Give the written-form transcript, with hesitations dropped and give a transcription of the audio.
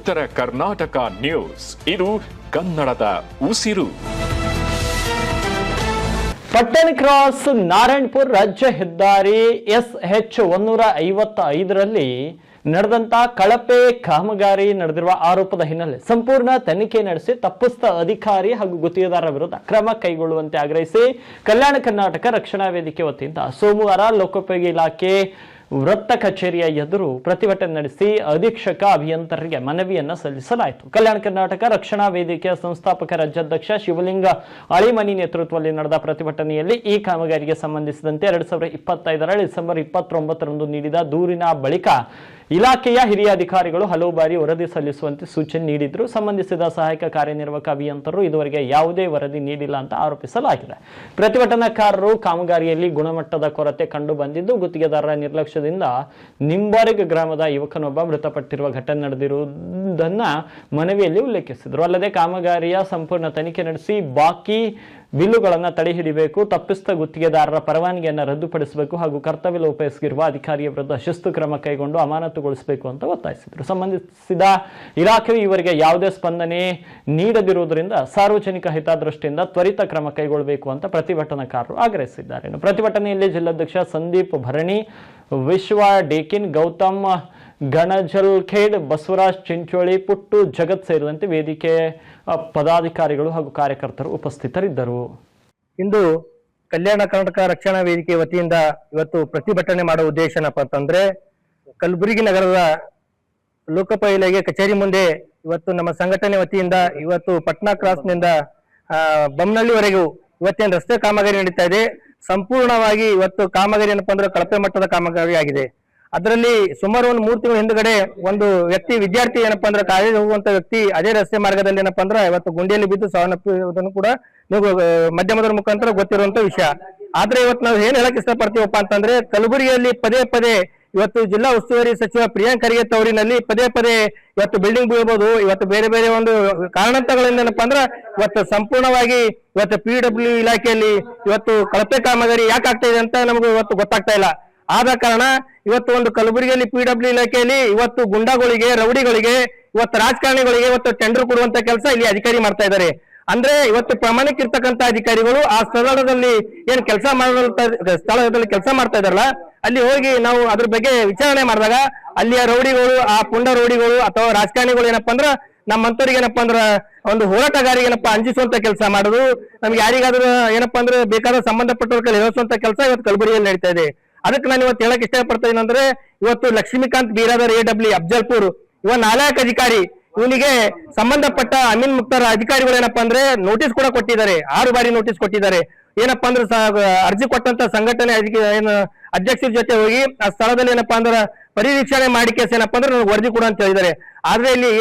ಉತ್ತರ ಕರ್ನಾಟಕ ನ್ಯೂಸ್, ಇದು ಕನ್ನಡದ ಉಸಿರು. ಪಟ್ಟಣ ಕ್ರಾಸ್ ನಾರಾಯಣಪುರ ರಾಜ್ಯ ಹೆದ್ದಾರಿ SH 155ರಲ್ಲಿ ನಡೆದಂತ ಕಳಪೆ ಕಾಮಗಾರಿ ನಡೆದಿರುವ ಆರೋಪದ ಹಿನ್ನೆಲೆ ಸಂಪೂರ್ಣ ತನಿಖೆ ನಡೆಸಿ ತಪ್ಪಿಸ್ಥ ಅಧಿಕಾರಿ ಹಾಗೂ ಗುತ್ತಿಗೆದಾರರ ವಿರುದ್ಧ ಕ್ರಮ ಕೈಗೊಳ್ಳುವಂತೆ ಆಗ್ರಹಿಸಿ ಕಲ್ಯಾಣ ಕರ್ನಾಟಕ ರಕ್ಷಣಾ ವೇದಿಕೆ ವತಿಯಿಂದ ಸೋಮವಾರ ಲೋಕೋಪಯೋಗಿ ಇಲಾಖೆ ವೃತ್ತ ಕಚೇರಿಯ ಎದುರು ಪ್ರತಿಭಟನೆ ನಡೆಸಿ ಅಧೀಕ್ಷಕ ಅಭಿಯಂತರರಿಗೆ ಮನವಿಯನ್ನ ಸಲ್ಲಿಸಲಾಯಿತು. ಕಲ್ಯಾಣ ಕರ್ನಾಟಕ ರಕ್ಷಣಾ ವೇದಿಕೆಯ ಸಂಸ್ಥಾಪಕ ರಾಜ್ಯಾಧ್ಯಕ್ಷ ಶಿವಲಿಂಗ ಅಳಿಮನಿ ನೇತೃತ್ವದಲ್ಲಿ ನಡೆದ ಪ್ರತಿಭಟನೆಯಲ್ಲಿ ಈ ಕಾಮಗಾರಿಗೆ ಸಂಬಂಧಿಸಿದಂತೆ 2025ರ ಡಿಸೆಂಬರ್ 29ರಂದು ನೀಡಿದ ದೂರಿನ ಬಳಿಕ ಇಲಾಖೆಯ ಹಿರಿಯ ಅಧಿಕಾರಿಗಳು ಹಲವು ಬಾರಿ ವರದಿ ಸಲ್ಲಿಸುವಂತೆ ಸೂಚನೆ ನೀಡಿದ್ರು. ಸಂಬಂಧಿಸಿದ ಸಹಾಯಕ ಕಾರ್ಯನಿರ್ವಾಹಕ ಅಭಿಯಂತರರು ಇದುವರೆಗೆ ಯಾವುದೇ ವರದಿ ನೀಡಿಲ್ಲ ಅಂತ ಆರೋಪಿಸಲಾಗಿದೆ. ಪ್ರತಿಭಟನಾಕಾರರು ಕಾಮಗಾರಿಯಲ್ಲಿ ಗುಣಮಟ್ಟದ ಕೊರತೆ ಕಂಡು ಬಂದಿದ್ದು, ಗುತ್ತಿಗೆದಾರರ ನಿರ್ಲಕ್ಷ್ಯದಿಂದ ನಿಂಬಾರಿಗ ಗ್ರಾಮದ ಯುವಕನೊಬ್ಬ ಮೃತಪಟ್ಟಿರುವ ಘಟನೆ ನಡೆದಿರುವುದನ್ನ ಮನವಿಯಲ್ಲಿ ಉಲ್ಲೇಖಿಸಿದರು. ಅಲ್ಲದೆ ಕಾಮಗಾರಿಯ ಸಂಪೂರ್ಣ ತನಿಖೆ ನಡೆಸಿ ಬಾಕಿ ಬಿಲ್ಲುಗಳನ್ನು ತಡೆ ಹಿಡಿಬೇಕು, ತಪ್ಪಿಸ್ಥ ಗುತ್ತಿಗೆದಾರರ ಪರವಾನಗಿಯನ್ನು ರದ್ದುಪಡಿಸಬೇಕು ಹಾಗೂ ಕರ್ತವ್ಯ ಲೋಪಿಸಿರುವ ಅಧಿಕಾರಿಯ ವಿರುದ್ಧ ಶಿಸ್ತು ಕ್ರಮ ಕೈಗೊಂಡು ಅಮಾನತುಗೊಳಿಸಬೇಕು ಅಂತ ಒತ್ತಾಯಿಸಿದರು. ಸಂಬಂಧಿಸಿದ ಇಲಾಖೆಯು ಇವರಿಗೆ ಯಾವುದೇ ಸ್ಪಂದನೆ ನೀಡದಿರುವುದರಿಂದ ಸಾರ್ವಜನಿಕ ಹಿತದೃಷ್ಟಿಯಿಂದ ತ್ವರಿತ ಕ್ರಮ ಕೈಗೊಳ್ಳಬೇಕು ಅಂತ ಪ್ರತಿಭಟನಾಕಾರರು ಆಗ್ರಹಿಸಿದ್ದಾರೆ. ಪ್ರತಿಭಟನೆಯಲ್ಲಿ ಜಿಲ್ಲಾಧ್ಯಕ್ಷ ಸಂದೀಪ್ ಭರಣಿ, ವಿಶ್ವ ಡೇಕಿನ್, ಗೌತಮ್ ಗಣಜಲ್ಖೇಡ್, ಬಸವರಾಜ್ ಚಿಂಚೋಳಿ, ಪುಟ್ಟು ಜಗತ್ ಸೇರಿದಂತೆ ವೇದಿಕೆ ಪದಾಧಿಕಾರಿಗಳು ಹಾಗೂ ಕಾರ್ಯಕರ್ತರು ಉಪಸ್ಥಿತರಿದ್ದರು. ಇಂದು ಕಲ್ಯಾಣ ಕರ್ನಾಟಕ ರಕ್ಷಣಾ ವೇದಿಕೆ ವತಿಯಿಂದ ಇವತ್ತು ಪ್ರತಿಭಟನೆ ಮಾಡುವ ಉದ್ದೇಶ ಏನಪ್ಪ ಅಂತಂದ್ರೆ, ಕಲಬುರಗಿ ನಗರದ ಲೋಕೋಪಯೋಗಿ ಇಲಾಖೆ ಕಚೇರಿ ಮುಂದೆ ಇವತ್ತು ನಮ್ಮ ಸಂಘಟನೆ ವತಿಯಿಂದ ಇವತ್ತು ಪಟ್ನಾ ಕ್ರಾಸ್ನಿಂದ ಬೊಮ್ಮನಹಳ್ಳಿವರೆಗೂ ಇವತ್ತಿನ ರಸ್ತೆ ಕಾಮಗಾರಿ ನಡೀತಾ ಇದೆ. ಸಂಪೂರ್ಣವಾಗಿ ಇವತ್ತು ಕಾಮಗಾರಿ ಏನಪ್ಪಾ ಅಂದ್ರೆ ಕಳಪೆ ಮಟ್ಟದ ಕಾಮಗಾರಿ ಆಗಿದೆ. ಅದರಲ್ಲಿ ಸುಮಾರು ಒಂದು 3 ತಿಂಗಳ ಹಿಂದುಗಡೆ ಒಂದು ವ್ಯಕ್ತಿ ವಿದ್ಯಾರ್ಥಿ ಏನಪ್ಪಾ ಅಂದ್ರೆ ಕಾಲೇಜ್ ಹೋಗುವಂತ ವ್ಯಕ್ತಿ ಅದೇ ರಸ್ತೆ ಮಾರ್ಗದಲ್ಲಿ ಏನಪ್ಪಾ ಅಂದ್ರೆ ಇವತ್ತು ಗುಂಡಿಯಲ್ಲಿ ಬಿದ್ದು ಸಾವನ್ನಪ್ಪಿರುವುದನ್ನು ಕೂಡ ನೀವು ಮಾಧ್ಯಮದ ಮುಖಾಂತರ ಗೊತ್ತಿರುವಂತ ವಿಷಯ. ಆದ್ರೆ ಇವತ್ತು ನಾವು ಏನ್ ಹೇಳಕ್ ಇಷ್ಟಪಡ್ತೀವಪ್ಪ ಅಂತಂದ್ರೆ, ಕಲಬುರಗಿಯಲ್ಲಿ ಪದೇ ಪದೇ ಇವತ್ತು ಜಿಲ್ಲಾ ಉಸ್ತುವಾರಿ ಸಚಿವ ಪ್ರಿಯಾಂಕ್ ಖರ್ಗೆ ತವರಿನಲ್ಲಿ ಪದೇ ಪದೇ ಇವತ್ತು ಬಿಲ್ಡಿಂಗ್ ಬೀಳ್ಬೋದು, ಇವತ್ತು ಬೇರೆ ಬೇರೆ ಒಂದು ಕಾರಣಾಂತರಗಳಿಂದ ಏನಪ್ಪಾ ಅಂದ್ರೆ ಇವತ್ತು ಸಂಪೂರ್ಣವಾಗಿ ಇವತ್ತು PW ಇಲಾಖೆಯಲ್ಲಿ ಇವತ್ತು ಕಳಪೆ ಕಾಮಗಾರಿ ಯಾಕೆ ಆಗ್ತಾ ಇದೆ ಅಂತ ನಮಗೆ ಇವತ್ತು ಗೊತ್ತಾಗ್ತಾ ಇಲ್ಲ. ಆದ ಕಾರಣ ಇವತ್ತು ಒಂದು ಕಲಬುರಗಿಯಲ್ಲಿ PW ಇಲಾಖೆಯಲ್ಲಿ ಇವತ್ತು ಗುಂಡಾಗಳಿಗೆ, ರೌಡಿಗಳಿಗೆ, ಇವತ್ತು ರಾಜಕಾರಣಿಗಳಿಗೆ ಇವತ್ತು ಟೆಂಡರ್ ಕೊಡುವಂತ ಕೆಲಸ ಇಲ್ಲಿ ಅಧಿಕಾರಿ ಮಾಡ್ತಾ ಇದ್ದಾರೆ. ಅಂದ್ರೆ ಇವತ್ತು ಪ್ರಾಮಾಣಿಕ ಇರ್ತಕ್ಕಂತ ಅಧಿಕಾರಿಗಳು ಆ ಸ್ಥಳದಲ್ಲಿ ಏನ್ ಕೆಲಸ ಸ್ಥಳದಲ್ಲಿ ಕೆಲಸ ಮಾಡ್ತಾ ಇದಾರಲ್ಲ, ಅಲ್ಲಿ ಹೋಗಿ ನಾವು ಅದ್ರ ಬಗ್ಗೆ ವಿಚಾರಣೆ ಮಾಡಿದಾಗ ಅಲ್ಲಿಯ ರೌಡಿಗಳು, ಆ ಪುಂಡ ರೌಡಿಗಳು ಅಥವಾ ರಾಜಕಾರಣಿಗಳು ಏನಪ್ಪಾ ಅಂದ್ರ ನಮ್ಮಂತವ್ರಿಗೆ ಏನಪ್ಪಾ ಅಂದ್ರ ಒಂದು ಹೋರಾಟಗಾರಿಗೆ ಏನಪ್ಪಾ ಅಂಜಿಸುವಂತ ಕೆಲಸ ಮಾಡುದು, ನಮ್ಗೆ ಯಾರಿಗಾದ್ರೂ ಏನಪ್ಪಾ ಅಂದ್ರೆ ಬೇಕಾದ ಸಂಬಂಧಪಟ್ಟವ್ರ ಕೈ ಹೇಳಿಸುವಂತ ಕೆಲಸ ಇವತ್ತು ಕಲಬುರಗಿಯಲ್ಲಿ ನಡೀತಾ ಇದೆ. ಅದಕ್ಕೆ ನಾನು ಇವತ್ತು ಹೇಳಕ್ ಇಷ್ಟಪಡ್ತೇನೆ ಅಂದ್ರೆ, ಇವತ್ತು ಲಕ್ಷ್ಮೀಕಾಂತ್ ಬೀರಾದರ್ AW ಅಫ್ಜಲ್ಪುರ್ ಇವ ನಾಲಾಯಕ್ ಅಧಿಕಾರಿ, ಇವನಿಗೆ ಸಂಬಂಧಪಟ್ಟ ಅಮೀನ್ ಮುಕ್ತಾರ್ ಅಧಿಕಾರಿಗಳು ಏನಪ್ಪಾ ಅಂದ್ರೆ ನೋಟಿಸ್ ಕೂಡ ಕೊಟ್ಟಿದ್ದಾರೆ. 6 ಬಾರಿ ನೋಟಿಸ್ ಕೊಟ್ಟಿದ್ದಾರೆ. ಏನಪ್ಪಾ ಅಂದ್ರೆ ಅರ್ಜಿ ಕೊಟ್ಟಂತ ಸಂಘಟನೆ ಏನು ಅಧ್ಯಕ್ಷರ ಜೊತೆ ಹೋಗಿ ಆ ಸ್ಥಳದಲ್ಲಿ ಏನಪ್ಪಾ ಅಂದ್ರೆ ಪರಿವೀಕ್ಷಣೆ ಮಾಡಿ ಕೇಸ್ ಏನಪ್ಪಾ ಅಂದ್ರೆ ವರದಿ ಕೊಡು ಅಂತ ಹೇಳಿದ್ದಾರೆ. ಆದ್ರೆ ಇಲ್ಲಿ